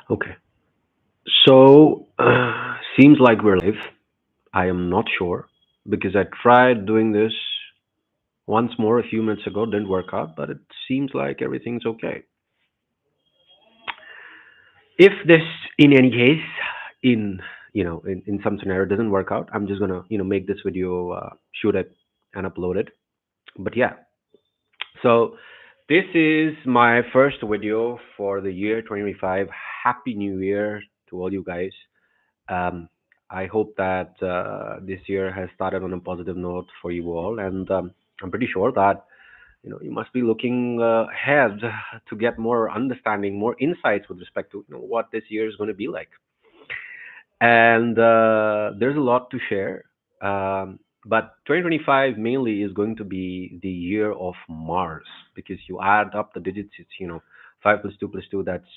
Okay. So, seems like we're live. I am not sure because I tried doing this once more a few minutes ago, didn't work out, but it seems like everything's okay. If this, in any case, in some scenario doesn't work out, I'm just gonna make this video, shoot it, and upload it. But yeah, so this is my first video for the year 2025. Happy New Year to all you guys. Um, I hope that this year has started on a positive note for you all, and I'm pretty sure that you must be looking ahead to get more understanding, more insights with respect to what this year is going to be like. And there's a lot to share. But 2025 mainly is going to be the year of Mars because you add up the digits, it's 5 + 2 + 2, that's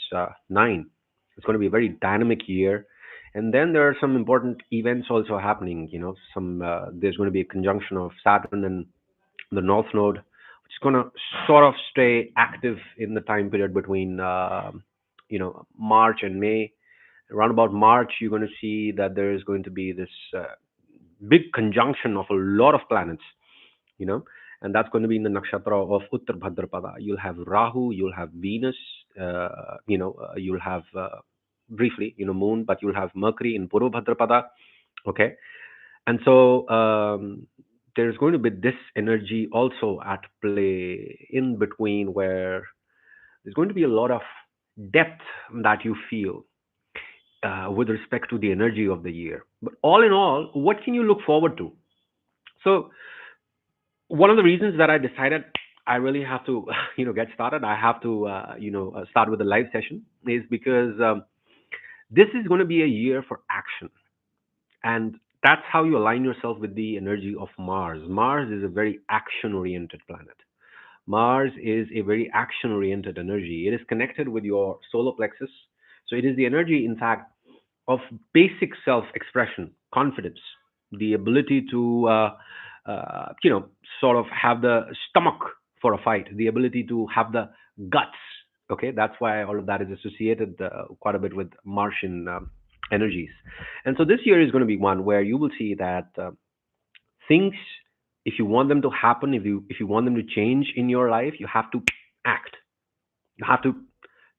9. It's going to be a very dynamic year. And then there are some important events also happening. Some there's going to be a conjunction of Saturn and the North Node, which is going to sort of stay active in the time period between March and May. Around about March, you're going to see that there is going to be this big conjunction of a lot of planets, you know, and that's going to be in the nakshatra of Uttar Bhadrapada. You'll have Rahu, you'll have Venus, you'll have briefly, Moon, but you'll have Mercury in Purva Bhadrapada. Okay, and so there's going to be this energy also at play in between where there's going to be a lot of depth that you feel with respect to the energy of the year. But all in all, what can you look forward to? So one of the reasons that I decided I really have to, get started. I have to, start with a live session is because this is going to be a year for action, and that's how you align yourself with the energy of Mars. Mars is a very action-oriented planet. Mars is a very action-oriented energy. It is connected with your solar plexus, so it is the energy, in fact, of basic self-expression, confidence, the ability to, sort of have the stomach for a fight, the ability to have the guts. Okay, that's why all of that is associated quite a bit with Martian energies. And so this year is going to be one where you will see that things, if you want them to happen, if you want them to change in your life, you have to act. You have to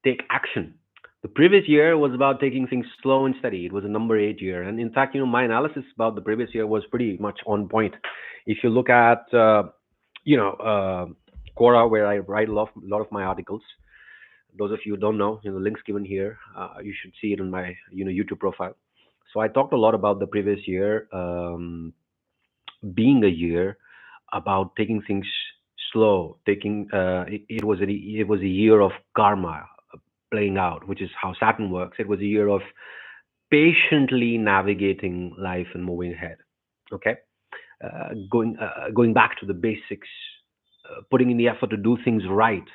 take action. The previous year was about taking things slow and steady. It was a number 8 year, and in fact, my analysis about the previous year was pretty much on point. If you look at, you know, uh, Quora, where I write a lot of my articles. Those of you who don't know, the links given here. You should see it on my, YouTube profile. So I talked a lot about the previous year being a year about taking things slow. It was a year of karma playing out, which is how Saturn works. It was a year of patiently navigating life and moving ahead. Okay, going back to the basics, putting in the effort to do things right,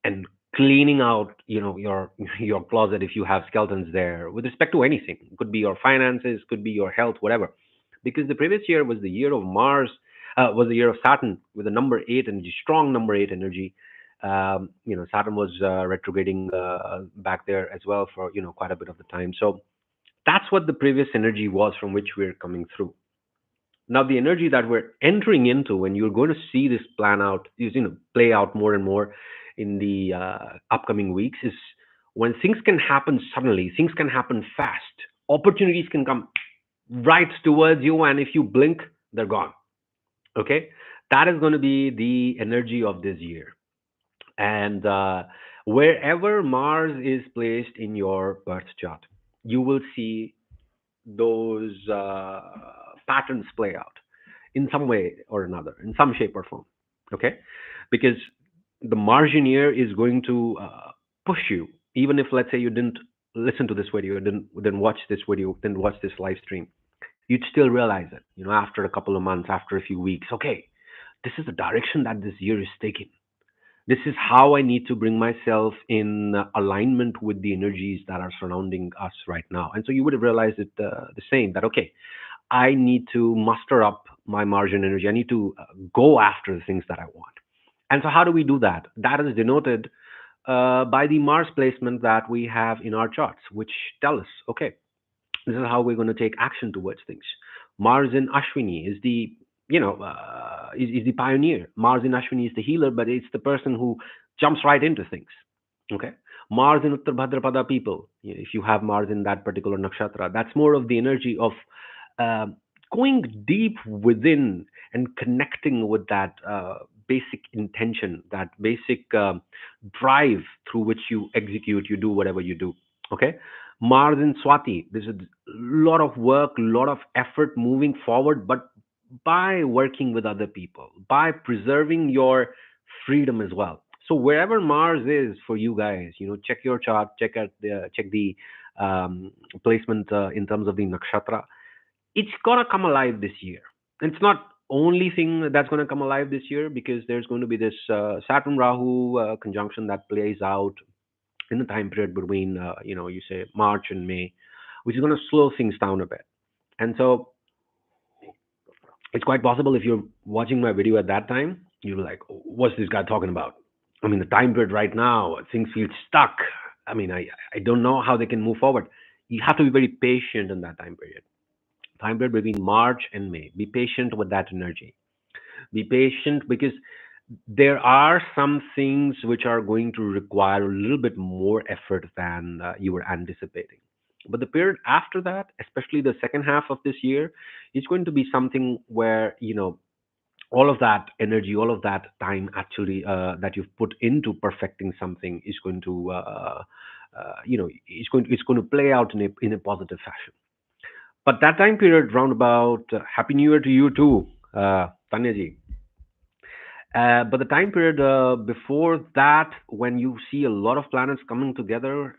and cleaning out, your your closet if you have skeletons there with respect to anything. It could be your finances, could be your health, whatever. Because the previous year was the year of Mars, was the year of Saturn with a number 8 energy, strong number 8 energy. Saturn was retrograding back there as well for quite a bit of the time. So that's what the previous energy was from which we're coming through. Now the energy that we're entering into, and you're going to see this plan out, play out more and more in the upcoming weeks, is when things can happen suddenly, things can happen fast, opportunities can come right towards you, and if you blink, they're gone. Okay, that is going to be the energy of this year. And wherever Mars is placed in your birth chart, you will see those patterns play out in some way or another, in some shape or form. Okay, because the margin year is going to push you, even if, let's say, you didn't listen to this video, didn't watch this video, didn't watch this live stream, you'd still realize it. After a couple of months, after a few weeks. Okay, this is the direction that this year is taking. This is how I need to bring myself in alignment with the energies that are surrounding us right now. And so you would have realized it the same, that okay, I need to muster up my margin energy. I need to go after the things that I want. And so how do we do that? That is denoted by the Mars placement that we have in our charts, which tell us, okay, this is how we're going to take action towards things. Mars in Ashwini is the, is the pioneer. Mars in Ashwini is the healer, but it's the person who jumps right into things. Okay. Mars in Uttar Bhadrapada people, if you have Mars in that particular nakshatra, that's more of the energy of uh, going deep within and connecting with that basic intention, that basic drive through which you execute, you do whatever you do. Okay. Mars in Swati, there's a lot of work, a lot of effort moving forward, but by working with other people, by preserving your freedom as well. So wherever Mars is for you guys, check your chart, check the um, placement in terms of the nakshatra. It's gonna come alive this year. And it's not only thing that's gonna come alive this year, because there's going to be this Saturn-Rahu conjunction that plays out in the time period between you say March and May, which is going to slow things down a bit. And so it's quite possible if you're watching my video at that time, you're like, what's this guy talking about? I mean, the time period right now, things feel stuck. I mean, I don't know how they can move forward. You have to be very patient in that time period between March and May. Be patient with that energy. Be patient, because there are some things which are going to require a little bit more effort than you were anticipating. But the period after that, especially the second half of this year, is going to be something where, all of that energy, all of that time actually that you've put into perfecting something is going to, it's going to play out in a positive fashion. But that time period, roundabout, Happy New Year to you too, Tanya ji. But the time period before that, when you see a lot of planets coming together,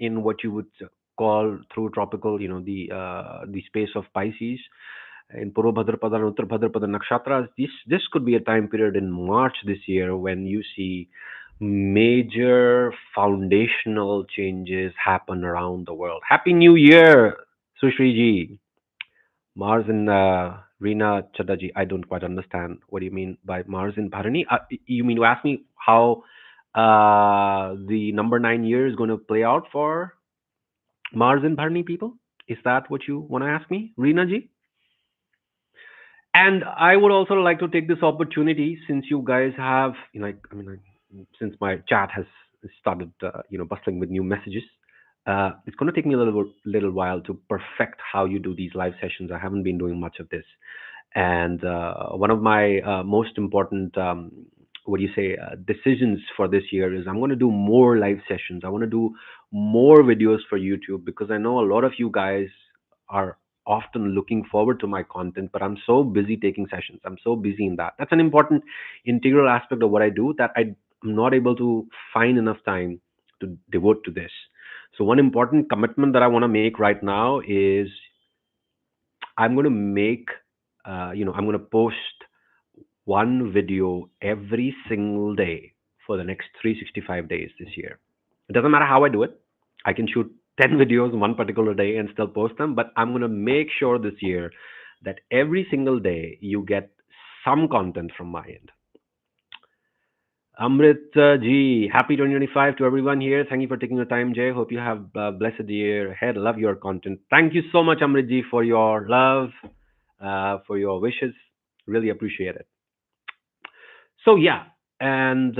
in what you would call through tropical, the space of Pisces, in Purva Bhadrapada and Uttar Bhadrapada nakshatras, this could be a time period in March this year when you see major foundational changes happen around the world. Happy New Year, Sushri ji. Mars and Reena Chaddaji, I don't quite understand what do you mean by Mars in Bharani. You mean to ask me how the number 9 year is going to play out for Mars and Bharani people? Is that what you want to ask me, Reena ji? And I would also like to take this opportunity, since you guys have, since my chat has started, bustling with new messages. It's going to take me a little while to perfect how you do these live sessions. I haven't been doing much of this, and one of my most important, what do you say, decisions for this year is I'm going to do more live sessions. I want to do more videos for YouTube, because I know a lot of you guys are often looking forward to my content, but I'm so busy taking sessions. I'm so busy in that. That's an important integral aspect of what I do, that I'm not able to find enough time to devote to this. So one important commitment that I want to make right now is I'm going to make, I'm going to post one video every single day for the next 365 days this year. It doesn't matter how I do it. I can shoot 10 videos one particular day and still post them, but I'm going to make sure this year that every single day you get some content from my end. Amrit ji, happy 2025 to everyone here. Thank you for taking your time, Jay. Hope you have a blessed year ahead. Love your content. Thank you so much, Amrit ji, for your love, for your wishes. Really appreciate it. So yeah, and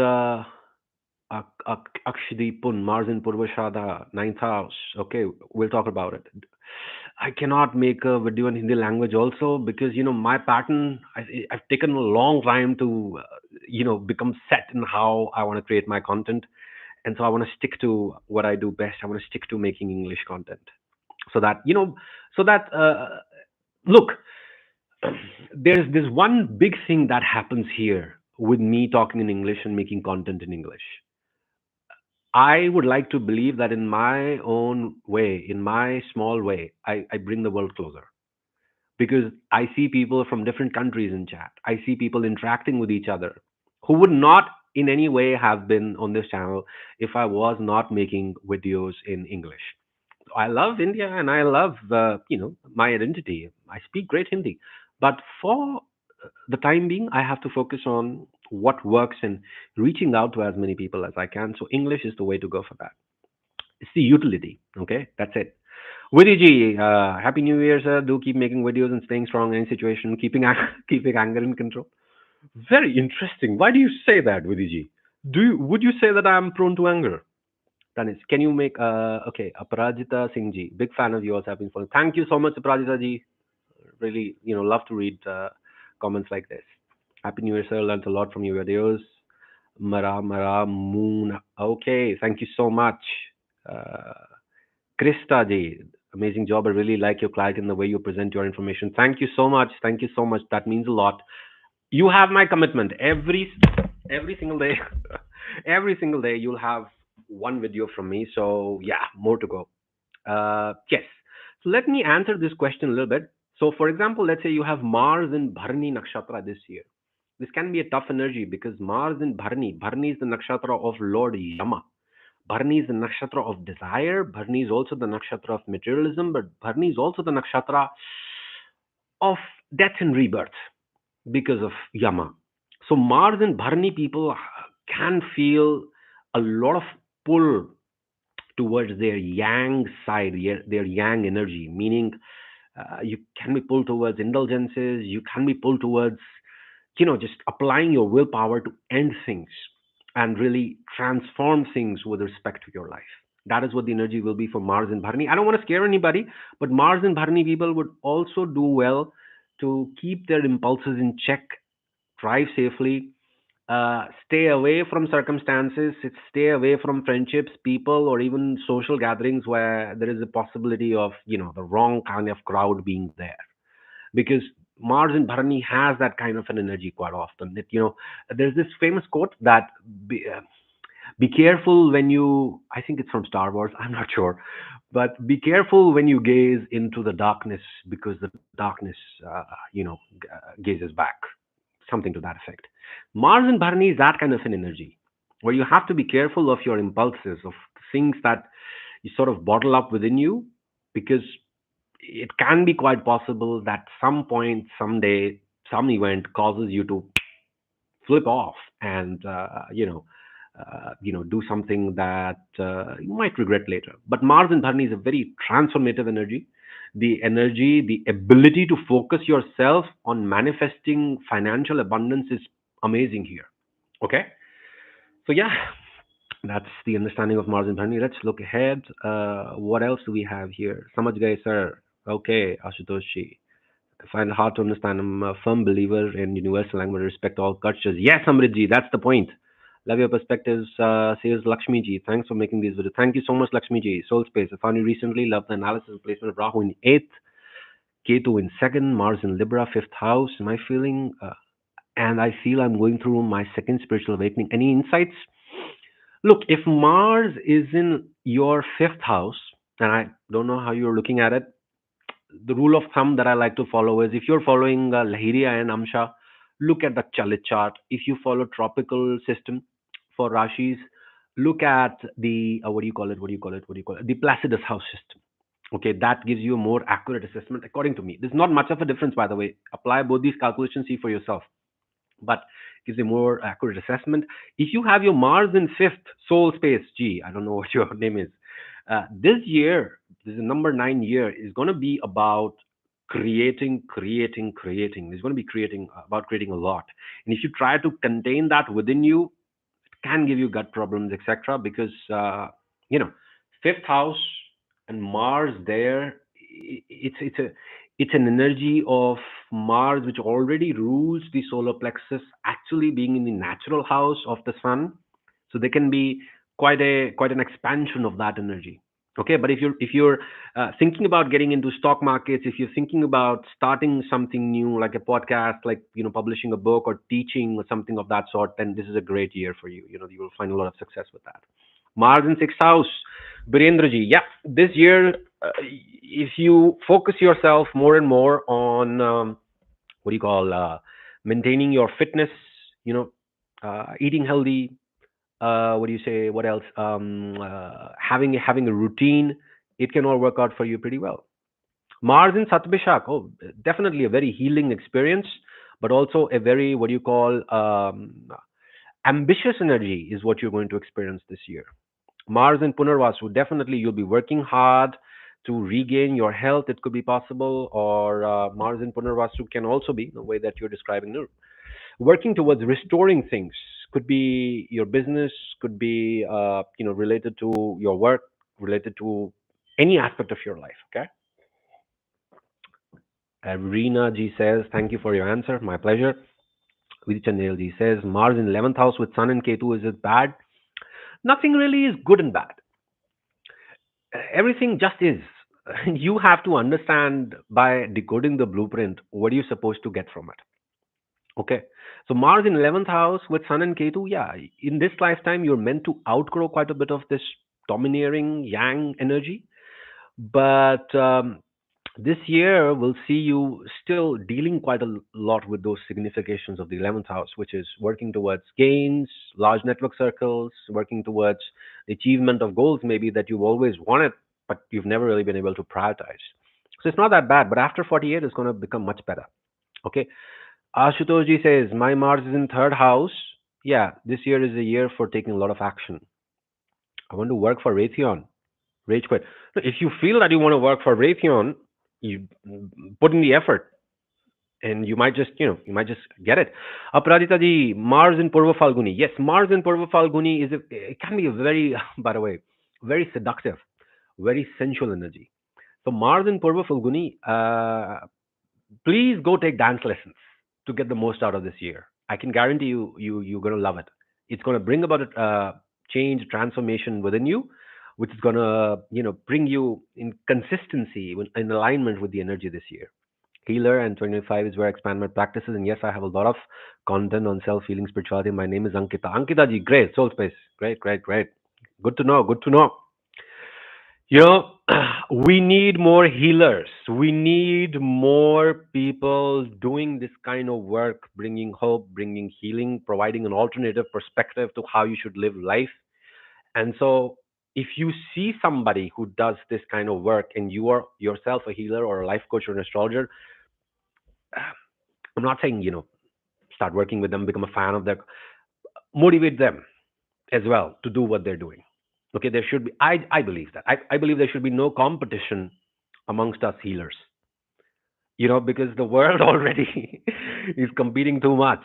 Akshdi Pun, Mars in Purvashada, ninth house. Okay, we'll talk about it. I cannot make a video in Hindi language also, because my pattern. I've taken a long time to become set in how I want to create my content, and so I want to stick to what I do best. I want to stick to making English content, so that look, there's this one big thing that happens here with me talking in English and making content in English. I would like to believe that in my own way, in my small way, I bring the world closer, because I see people from different countries in chat. I see people interacting with each other who would not in any way have been on this channel if I was not making videos in English. I love India and I love my identity. I speak great Hindi, but for the time being, I have to focus on what works, and reaching out to as many people as I can. So English is the way to go for that. It's the utility. Okay, that's it. Vidhi ji, happy New Year, sir. Do keep making videos and staying strong in any situation, keeping keeping anger in control. Very interesting. Why do you say that, Vidhi ji? Would you say that I'm prone to anger? Tanis, can you make okay, Aparajita Singh ji, big fan of yours. Have been following. Thank you so much, Aparajita ji. Really, love to read comments like this. Happy New Year, sir. Learned a lot from your videos. Mara Moon. Okay, thank you so much. Uh, Krista ji, amazing job. I really like your clarity in the way you present your information. Thank you so much. Thank you so much. That means a lot. You have my commitment. Every single day, every single day, you'll have one video from me. So yeah, more to go. Yes. So let me answer this question a little bit. So, for example, let's say you have Mars in Bharani Nakshatra this year. This can be a tough energy because Mars in Bharani, Bharani is the nakshatra of Lord Yama. Bharani is the nakshatra of desire. Bharani is also the nakshatra of materialism, but Bharani is also the nakshatra of death and rebirth because of Yama. So Mars and Bharani people can feel a lot of pull towards their yang side, their yang energy, meaning you can be pulled towards indulgences, you can be pulled towards, just applying your willpower to end things and really transform things with respect to your life. That is what the energy will be for Mars and Bharani. I don't want to scare anybody, but Mars and Bharani people would also do well to keep their impulses in check, drive safely, stay away from circumstances, stay away from friendships, people, or even social gatherings where there is a possibility of, the wrong kind of crowd being there. Because Mars in Bharani has that kind of an energy quite often. There's this famous quote that be careful when you, I think it's from Star Wars, I'm not sure, but be careful when you gaze into the darkness because the darkness, gazes back. Something to that effect. Mars and Bharani is that kind of an energy where you have to be careful of your impulses, of things that you sort of bottle up within you, because it can be quite possible that some point, someday, some event causes you to flip off and do something that you might regret later. But Mars in Dharni is a very transformative energy. The energy, the ability to focus yourself on manifesting financial abundance is amazing here. Okay, so yeah, that's the understanding of Mars in Dharni. Let's look ahead. What else do we have here? Samajh gaye, sir. Okay, Ashutoshi. I find it hard to understand. I'm a firm believer in universal language, respect all cultures. Yes, Amritji, that's the point. Love your perspectives, says Lakshmi ji. Thanks for making these videos. Thank you so much, Lakshmi ji. Soul Space. I found you recently. Love the analysis and placement of Rahu in 8th, Ketu in 2nd, Mars in Libra, 5th house. Am I feeling, and I feel I'm going through my second spiritual awakening. Any insights? Look, if Mars is in your 5th house, and I don't know how you're looking at it, the rule of thumb that I like to follow is if you're following Lahiriya and Amsha, look at the Chalit chart. If you follow tropical system for Rashis, look at the what do you call it? What do you call it? What do you call it? The Placidus house system. Okay, that gives you a more accurate assessment according to me. There's not much of a difference, by the way. Apply both these calculations, see for yourself. But gives a more accurate assessment. If you have your Mars in 5th, soul space, G, I don't know what your name is. This year, this is number 9 year, is going to be about creating. It's going to be creating a lot. And if you try to contain that within you, can give you gut problems, etc. Because you know, 5th house and Mars there, it's an energy of Mars which already rules the solar plexus, actually being in the natural house of the Sun. So there can be quite an expansion of that energy. Okay, but if you're thinking about getting into stock markets, if you're thinking about starting something new like a podcast, like publishing a book or teaching or something of that sort, then this is a great year for you. You will find a lot of success with that. Mars in 6th house, Birendra ji. Yeah, this year, if you focus yourself more and more on what do you call maintaining your fitness, eating healthy, what do you say? What else? Having a routine, it can all work out for you pretty well. Mars in Satbishak, oh, definitely a very healing experience. but also a very, what do you call, ambitious energy is what you're going to experience this year. Mars in Punarvasu, definitely you'll be working hard to regain your health. It could be possible, or Mars in Punarvasu can also be the way that you're describing it. Working towards restoring things could be your business, could be related to your work, related to any aspect of your life. Okay. Reena G says, thank you for your answer. My pleasure. Vidichandel Ji says, Mars in 11th house with Sun and Ketu, is it bad? Nothing really is good and bad. Everything just is. You have to understand by decoding the blueprint what are you supposed to get from it. Okay. So Mars in 11th house with Sun and Ketu, yeah, in this lifetime, you're meant to outgrow quite a bit of this domineering yang energy. But this year will see you still dealing quite a lot with those significations of the 11th house, which is working towards gains, large network circles, working towards the achievement of goals maybe that you've always wanted, but you've never really been able to prioritize. So it's not that bad, but after 48, it's going to become much better. Okay. Ashutoshji says, my Mars is in third house. Yeah, this year is a year for taking a lot of action. I want to work for Raytheon. Rage quit. No, if you feel that you want to work for Raytheon, you put in the effort, and you might just get it. Aparadita ji, Mars in Purva Falguni. Yes, Mars in Purva Falguni it can be a very, by the way, very seductive, very sensual energy. So Mars in Purva Falguni, please go take dance lessons to get the most out of this year. I can guarantee you're gonna love it. It's gonna bring about a change, transformation within you, which is gonna bring you in consistency, in alignment with the energy this year. Healer and 25 is where I expand my practices, and yes, I have a lot of content on self healing spirituality. My name is Ankita. Ankita ji, great soul space, great, great, great. Good to know. Good to know. You know, we need more healers. We need more people doing this kind of work, bringing hope, bringing healing, providing an alternative perspective to how you should live life. And so, if you see somebody who does this kind of work and you are yourself a healer or a life coach or an astrologer, I'm not saying, start working with them, become a fan of them, motivate them as well to do what they're doing. Okay, there should be, I believe that. I believe there should be no competition amongst us healers, because the world already is competing too much.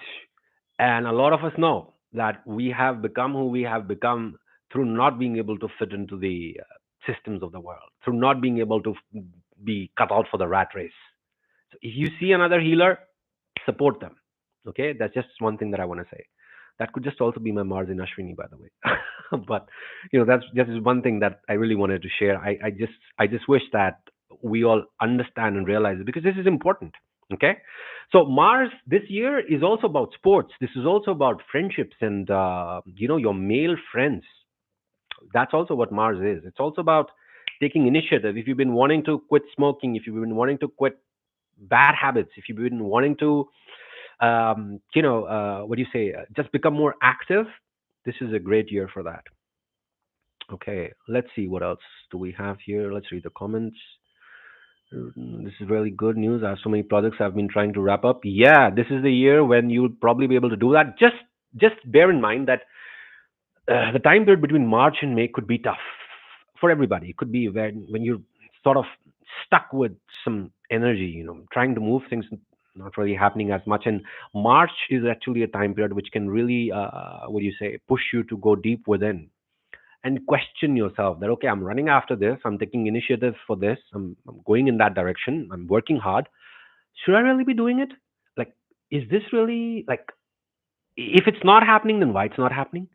And a lot of us know that we have become who we have become through not being able to fit into the systems of the world, through not being able to be cut out for the rat race. So if you see another healer, support them. Okay, that's just one thing that I want to say. That could just also be my Mars in Ashwini, by the way. But that's just one thing that I really wanted to share. I just wish that we all understand and realize it, because this is important. Okay, so Mars this year is also about sports. This is also about friendships and your male friends. That's also what Mars is. It's also about taking initiative. If you've been wanting to quit smoking, if you've been wanting to quit bad habits, if you've been wanting to what do you say, just become more active, this is a great year for that. Okay, let's see what else do we have here. Let's read the comments. This is really good news. I have so many projects I've been trying to wrap up. Yeah, this is the year when you'll probably be able to do that. Just bear in mind that the time period between March and May could be tough for everybody. It could be when you're sort of stuck with some energy, trying to move things not really happening as much. And March is actually a time period which can really, what do you say, push you to go deep within and question yourself that, okay, I'm running after this, I'm taking initiative for this, I'm going in that direction, I'm working hard. Should I really be doing it? Like, is this really like, if it's not happening, then why it's not happening?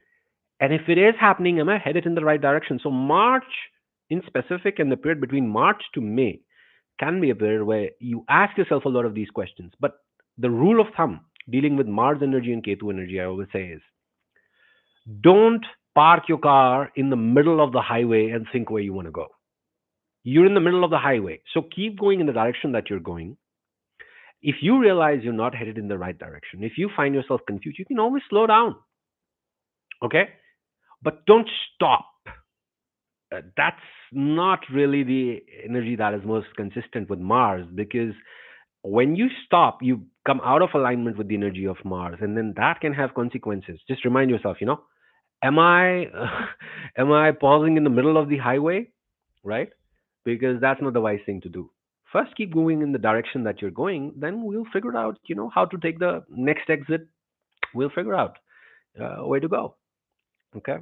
And if it is happening, am I headed in the right direction? So March in specific, and the period between March to May, can be a period where you ask yourself a lot of these questions. But the rule of thumb dealing with Mars energy and Ketu energy, I always say, is don't park your car in the middle of the highway and think where you want to go. You're in the middle of the highway. So keep going in the direction that you're going. If you realize you're not headed in the right direction, if you find yourself confused, you can always slow down. Okay? But don't stop. That's not really the energy that is most consistent with Mars, because when you stop, you come out of alignment with the energy of Mars, and then that can have consequences. Just remind yourself, am I am I pausing in the middle of the highway, right? Because that's not the wise thing to do. First, keep going in the direction that you're going. Then we'll figure out, how to take the next exit. We'll figure out where to go. Okay.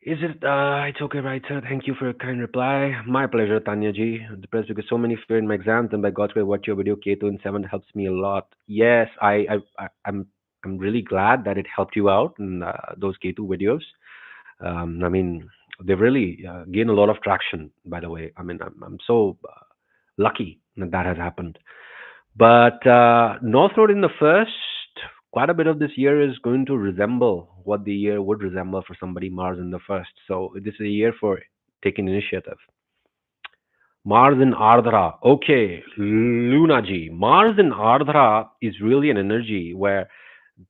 Is it? It's okay, right, sir? Thank you for your kind reply. My pleasure, Tanya ji. Depressed because so many fear in my exams, and by God's grace, watch your video Ketu in 7 helps me a lot. Yes, I'm really glad that it helped you out in those Ketu videos. I mean, they've really gained a lot of traction. By the way, I mean, I'm so lucky that that has happened. But North Node in the first, quite a bit of this year is going to resemble what the year would resemble for somebody Mars in the first. So this is a year for taking initiative. Mars in Ardhara. Okay, Lunaji. Mars in Ardhara is really an energy where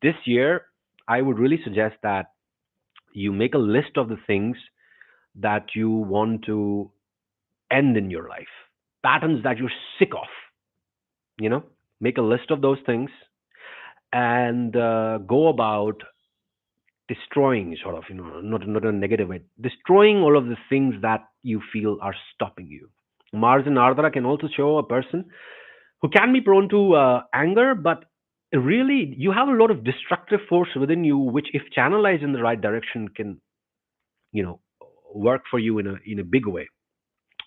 this year I would really suggest that you make a list of the things that you want to end in your life, patterns that you're sick of, you know, make a list of those things and go about destroying sort of not a negative way, destroying all of the things that you feel are stopping you. Mars in Ardhara can also show a person who can be prone to anger, but really you have a lot of destructive force within you which if channelized in the right direction can you know work for you in a big way.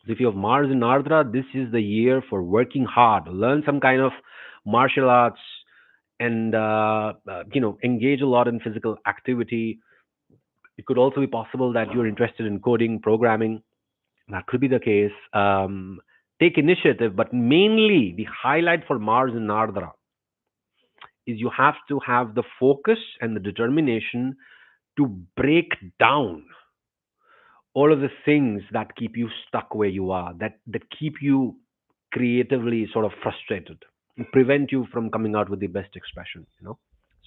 So if you have Mars in Ardhara, this is the year for working hard, learn some kind of martial arts, and engage a lot in physical activity. It could also be possible that you're interested in coding, programming. That could be the case. Take initiative, but mainly the highlight for Mars in Ardhara is you have to have the focus and the determination to break down all of the things that keep you stuck where you are, that keep you creatively sort of frustrated, and prevent you from coming out with the best expression. So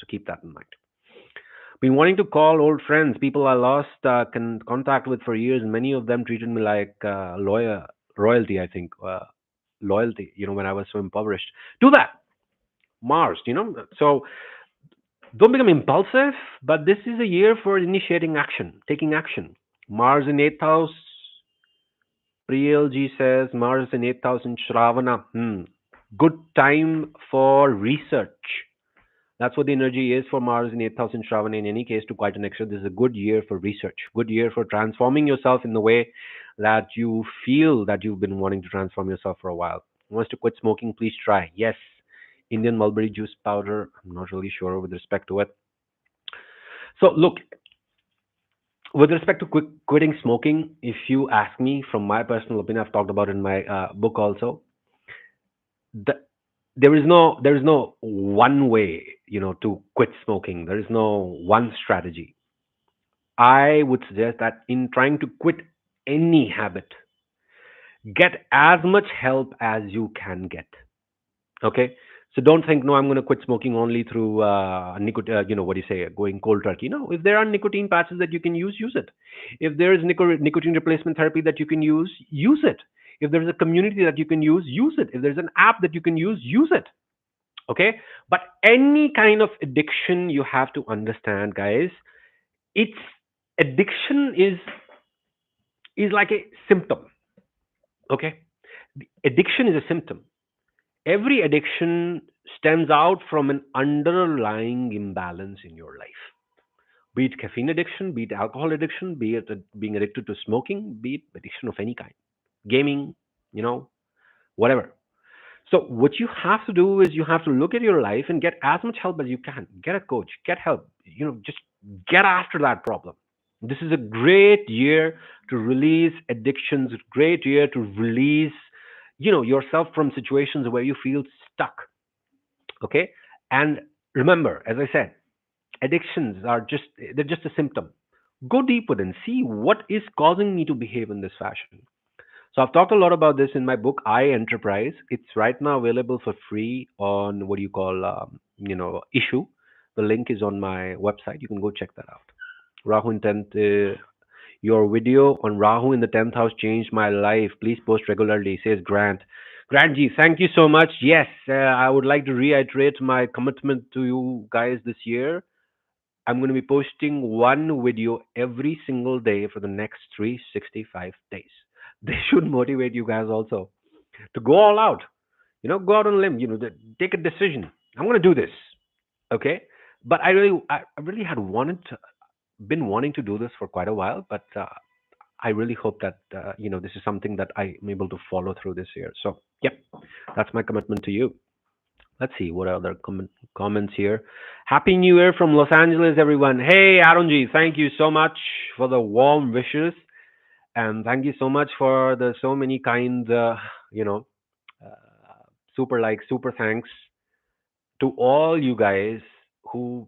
keep that in mind. Been wanting to call old friends, people I lost contact with for years. Many of them treated me like royalty, I think. Loyalty, when I was so impoverished. Do that, Mars. So don't become impulsive, but this is a year for initiating action, taking action. Mars in 8th house, Priyal says, Mars in 8th house in Shravana. Good time for research. That's what the energy is for Mars in 8th house in Shravana. In any case, to quite an extent, this is a good year for research, good year for transforming yourself in the way that you feel that you've been wanting to transform yourself for a while. Wants to quit smoking? Please try. Yes, Indian mulberry juice powder. I'm not really sure with respect to it. So, look, with respect to quitting smoking, if you ask me, from my personal opinion, I've talked about it in my book also. The, there is no one way to quit smoking. There is no one strategy. I would suggest that in trying to quit any habit, get as much help as you can get. Okay, so don't think, no, I'm going to quit smoking only through nicotine. What do you say, going cold turkey? No, if there are nicotine patches that you can use it. If there is nicotine replacement therapy that you can use it. If there is a community that you can use it. If there's an app that you can use it. Okay, but any kind of addiction, you have to understand, guys, it's addiction is like a symptom. Okay, addiction is a symptom. Every addiction stems out from an underlying imbalance in your life, be it caffeine addiction, be it alcohol addiction, be it being addicted to smoking, be it addiction of any kind, gaming, you know whatever. So what you have to do is you have to look at your life and get as much help as you can. Get a coach, get help. Just get after that problem. This is a great year to release addictions. Great year to release, yourself from situations where you feel stuck. Okay, and remember, as I said, addictions are just a symptom. Go deep within, see what is causing me to behave in this fashion. So I've talked a lot about this in my book, I Enterprise. It's right now available for free on what do you call, issue. The link is on my website. You can go check that out. Rahu in 10th, your video on Rahu in the 10th house changed my life. Please post regularly, says Grant. Grandji, thank you so much. Yes, I would like to reiterate my commitment to you guys this year. I'm going to be posting one video every single day for the next 365 days. This should motivate you guys also to go all out. Go out on a limb. Take a decision. I'm going to do this. Okay, but I really had been wanting to do this for quite a while, but I really hope that this is something that I am able to follow through this year. So, yep, that's my commitment to you. Let's see what other comments here. Happy New Year from Los Angeles, everyone. Hey, Arunji, thank you so much for the warm wishes, and thank you so much for the so many kind, you know, super thanks to all you guys who,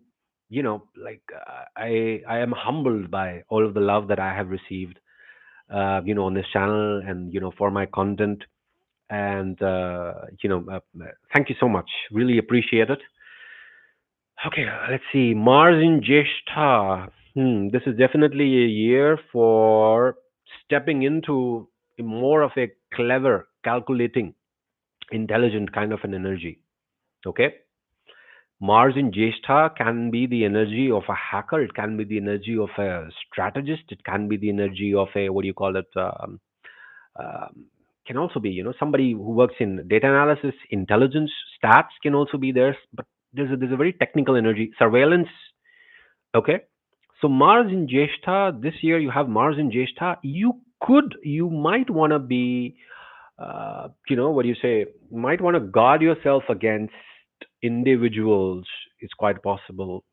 I am humbled by all of the love that I have received, on this channel and for my content. And thank you so much. Really appreciate it. Okay, let's see. Mars in Jeshta. This is definitely a year for stepping into more of a clever, calculating, intelligent kind of an energy. Okay, Mars in Jeshta can be the energy of a hacker. It can be the energy of a strategist. It can be the energy of a, what do you call it? Um, can also be, somebody who works in data analysis, intelligence, stats can also be there. But there's a very technical energy, surveillance. Okay, so Mars in Jeshta this year. You have Mars in Jeshta. You might want to be, what do you say? You might want to guard yourself against individuals. It's quite possible,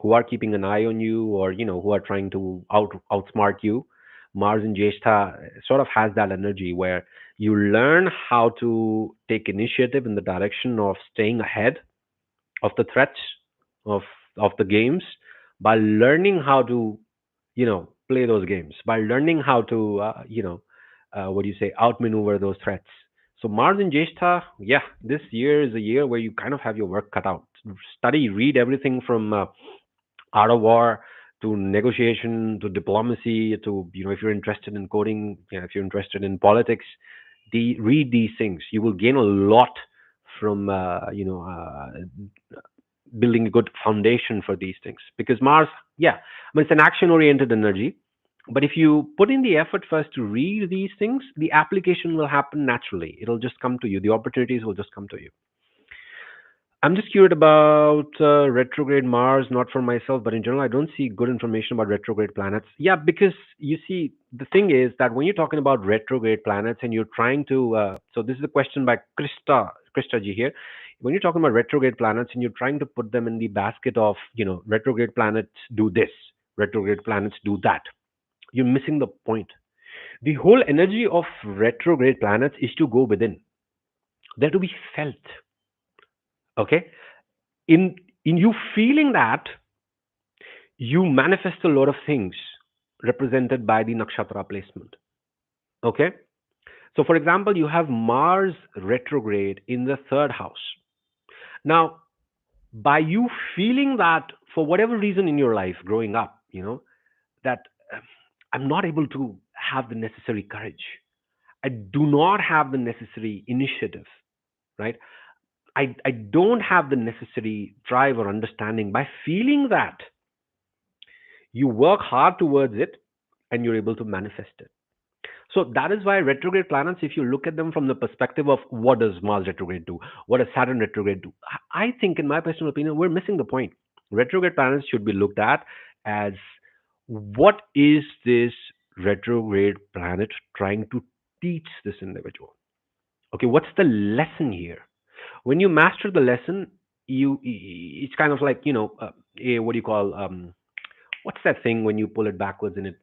who are keeping an eye on you, or who are trying to outsmart you. Mars in Jeshta sort of has that energy where you learn how to take initiative in the direction of staying ahead of the threats of the games, by learning how to play those games, by learning how to what do you say, outmaneuver those threats. So Mars in Jeshta, yeah, this year is a year where you kind of have your work cut out. Study, read everything from art of war to negotiation to diplomacy to, if you're interested in coding, if you're interested in politics, read these things. You will gain a lot from building a good foundation for these things, because Mars, yeah, I mean, it's an action oriented energy. But if you put in the effort first to read these things, the application will happen naturally. It'll just come to you. The opportunities will just come to you. I'm just curious about retrograde Mars, not for myself, but in general, I don't see good information about retrograde planets. Yeah, because you see, the thing is that when you're talking about retrograde planets and you're trying to, so this is a question by Krista ji here. When you're talking about retrograde planets and you're trying to put them in the basket of, retrograde planets do this, retrograde planets do that, you're missing the point. The whole energy of retrograde planets is to go within. They're to be felt. Okay, in you feeling that, you manifest a lot of things represented by the nakshatra placement. Okay, so for example, you have Mars retrograde in the third house. Now, by you feeling that, for whatever reason in your life growing up, that I'm not able to have the necessary courage, I do not have the necessary initiative, right? I don't have the necessary drive or understanding. By feeling that, you work hard towards it and you're able to manifest it. So that is why retrograde planets, if you look at them from the perspective of what does Mars retrograde do, what does Saturn retrograde do, I think, in my personal opinion, we're missing the point. Retrograde planets should be looked at as, what is this retrograde planet trying to teach this individual? Okay, what's the lesson here? When you master the lesson, it's kind of like, what do you call, what's that thing when you pull it backwards and it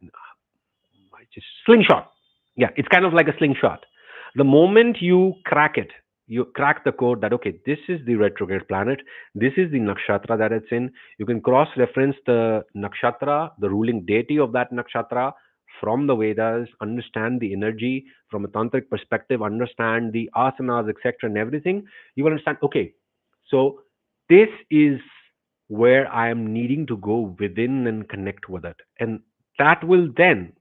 just slingshot. Yeah, it's kind of like a slingshot. The moment you crack it, you crack the code that, okay, this is the retrograde planet, this is the nakshatra that it's in. You can cross reference the nakshatra, the ruling deity of that nakshatra, from the Vedas, understand the energy from a tantric perspective, understand the asanas, etc., and everything. You will understand, okay, so this is where I am needing to go within and connect with it. And that will then,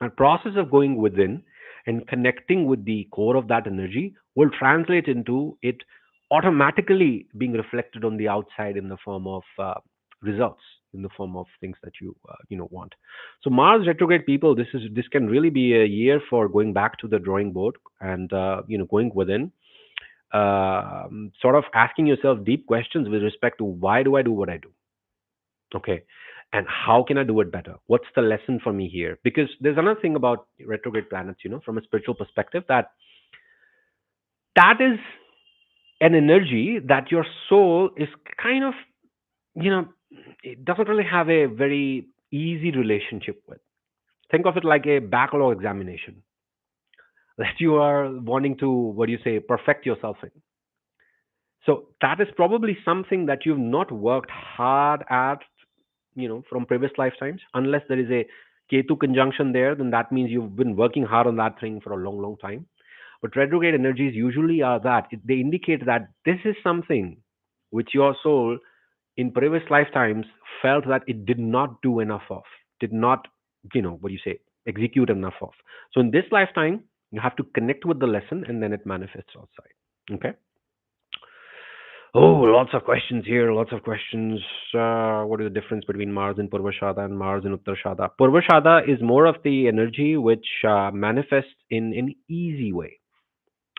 a process of going within and connecting with the core of that energy will translate into it automatically being reflected on the outside in the form of results, in the form of things that you want. So Mars retrograde people, this can really be a year for going back to the drawing board and going within, sort of asking yourself deep questions with respect to why do I do what I do. Okay. And how can I do it better? What's the lesson for me here? Because there's another thing about retrograde planets, from a spiritual perspective, that is an energy that your soul is kind of, you know, it doesn't really have a very easy relationship with. Think of it like a backlog examination that you are wanting to, what do you say, perfect yourself in. So that is probably something that you've not worked hard at, from previous lifetimes. Unless there is a Ketu conjunction there, then that means you've been working hard on that thing for a long, long time. But retrograde energies usually are that. They indicate that this is something which your soul in previous lifetimes felt that it did not do enough of, did not, what do you say, execute enough of. So in this lifetime, you have to connect with the lesson and then it manifests outside. Okay. Oh, lots of questions here. Lots of questions. What is the difference between Mars in Purvashada and Mars in Uttarashada? Purvashada is more of the energy which manifests in an easy way.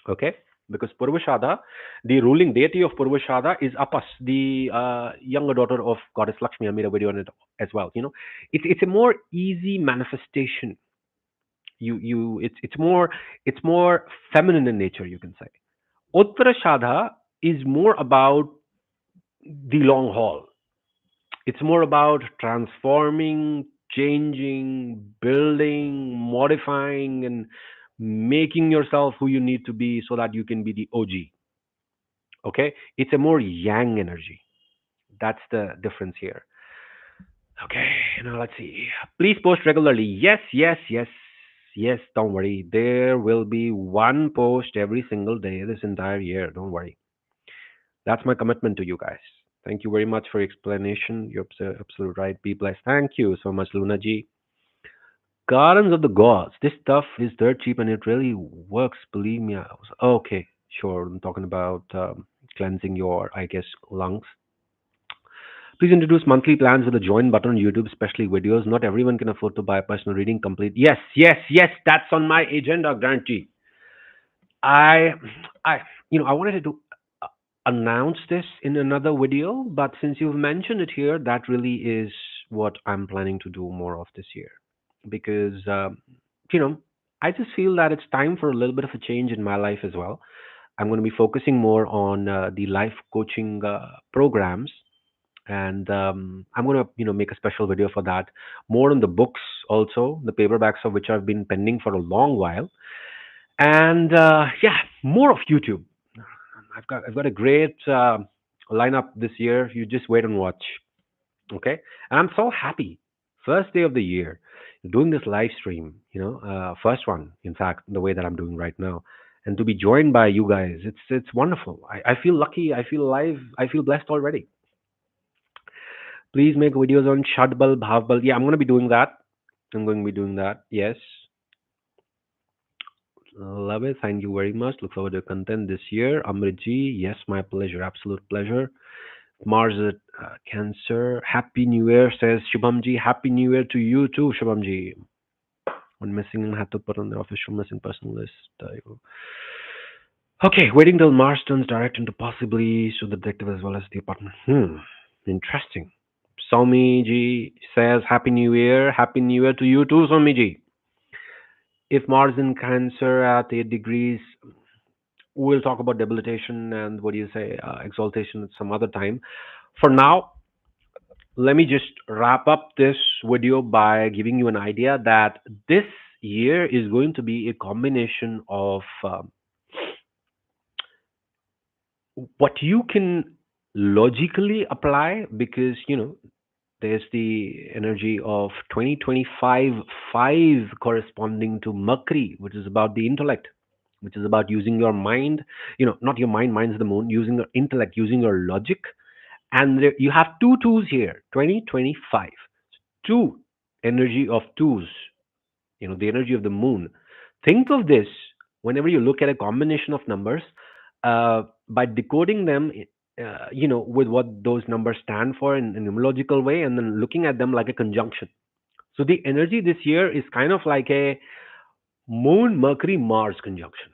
Okay, because Purvashada, the ruling deity of Purvashada is Apas, the younger daughter of goddess Lakshmi. I made a video on it as well. It's a more easy manifestation. It's more feminine in nature. You can say Uttarashada is more about the long haul. It's more about transforming, changing, building, modifying, and making yourself who you need to be so that you can be the OG. Okay? It's a more yang energy. That's the difference here. Okay, now let's see. Please post regularly. Yes, yes, yes, yes. Don't worry. There will be one post every single day this entire year. Don't worry. That's my commitment to you guys. Thank you very much for your explanation. You're absolutely right. Be blessed. Thank you so much, Luna Ji. Gardens of the Gods. This stuff is dirt cheap and it really works. Believe me. Okay, sure. I'm talking about cleansing your, I guess, lungs. Please introduce monthly plans with a join button on YouTube, especially videos. Not everyone can afford to buy a personal reading complete. Yes, yes, yes. That's on my agenda, guarantee. I, I wanted to announce this in another video, but since you've mentioned it here, that really is what I'm planning to do more of this year. Because, you know, I just feel that it's time for a little bit of a change in my life as well. I'm going to be focusing more on the life coaching programs, and I'm going to, make a special video for that. More on the books also, the paperbacks of which I've been pending for a long while, and yeah, more of YouTube. I've got a great lineup this year. You just wait and watch. Okay, and I'm so happy. First day of the year, doing this live stream. First one, in fact, the way that I'm doing right now, and to be joined by you guys, it's wonderful. I feel lucky. I feel alive. I feel blessed already. Please make videos on Shadbal, Bhavbal. Yeah, I'm going to be doing that. I'm going to be doing that. Yes. Love it. Thank you very much. Look forward to your content this year. Amritji, yes, my pleasure. Absolute pleasure. Mars at Cancer. Happy New Year, says Shubhamji. Happy New Year to you too, Shubhamji. One missing and had to put on the official missing person list. Okay, waiting till Mars turns direct into possibly so the detective as well as the apartment. Interesting. Somi ji says Happy New Year. Happy New Year to you too, Somi ji. If Mars in Cancer at 8 degrees, we'll talk about debilitation and what do you say, exaltation at some other time. For now, let me just wrap up this video by giving you an idea that this year is going to be a combination of what you can logically apply, because there's the energy of 2025 5 corresponding to Mercury, which is about the intellect, which is about using your mind, not your mind, mind's the moon, using your intellect, using your logic. And you have two twos here, 2025. Two energy of twos, the energy of the moon. Think of this whenever you look at a combination of numbers, by decoding them, with what those numbers stand for in a numerological way, and then looking at them like a conjunction. So the energy this year is kind of like a Moon, Mercury, Mars conjunction.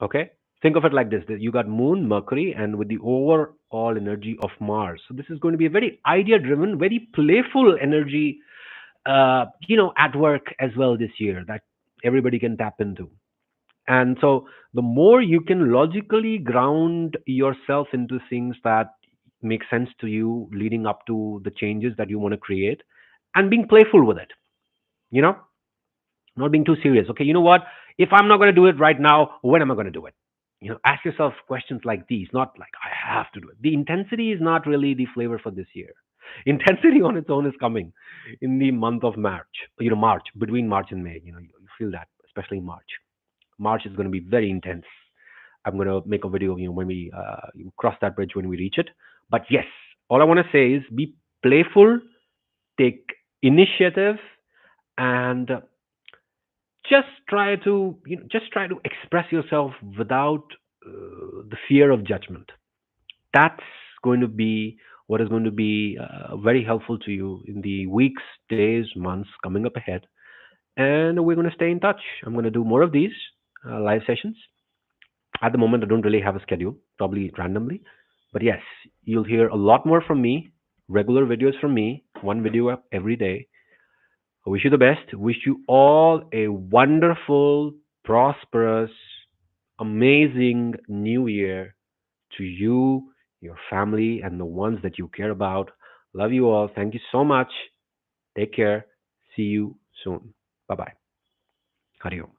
Okay? Think of it like this, that you got Moon, Mercury, and with the overall energy of Mars. So this is going to be a very idea driven, very playful energy, at work as well this year, that everybody can tap into. And so the more you can logically ground yourself into things that make sense to you leading up to the changes that you want to create, and being playful with it, you know, not being too serious. Okay, you know what? If I'm not going to do it right now, when am I going to do it? Ask yourself questions like these, not like I have to do it. The intensity is not really the flavor for this year. Intensity on its own is coming in the month of March, March, between March and May. You feel that, especially in March. March is going to be very intense. I'm going to make a video, when we cross that bridge when we reach it. But yes, all I want to say is be playful, take initiative, and just try to express yourself without the fear of judgment. That's going to be what is going to be very helpful to you in the weeks, days, months coming up ahead. And we're going to stay in touch. I'm going to do more of these live sessions. At the moment, I don't really have a schedule, probably randomly. But yes, you'll hear a lot more from me, regular videos from me, one video up every day. I wish you the best. Wish you all a wonderful, prosperous, amazing new year to you, your family, and the ones that you care about. Love you all. Thank you so much. Take care. See you soon. Bye bye. Hari Om.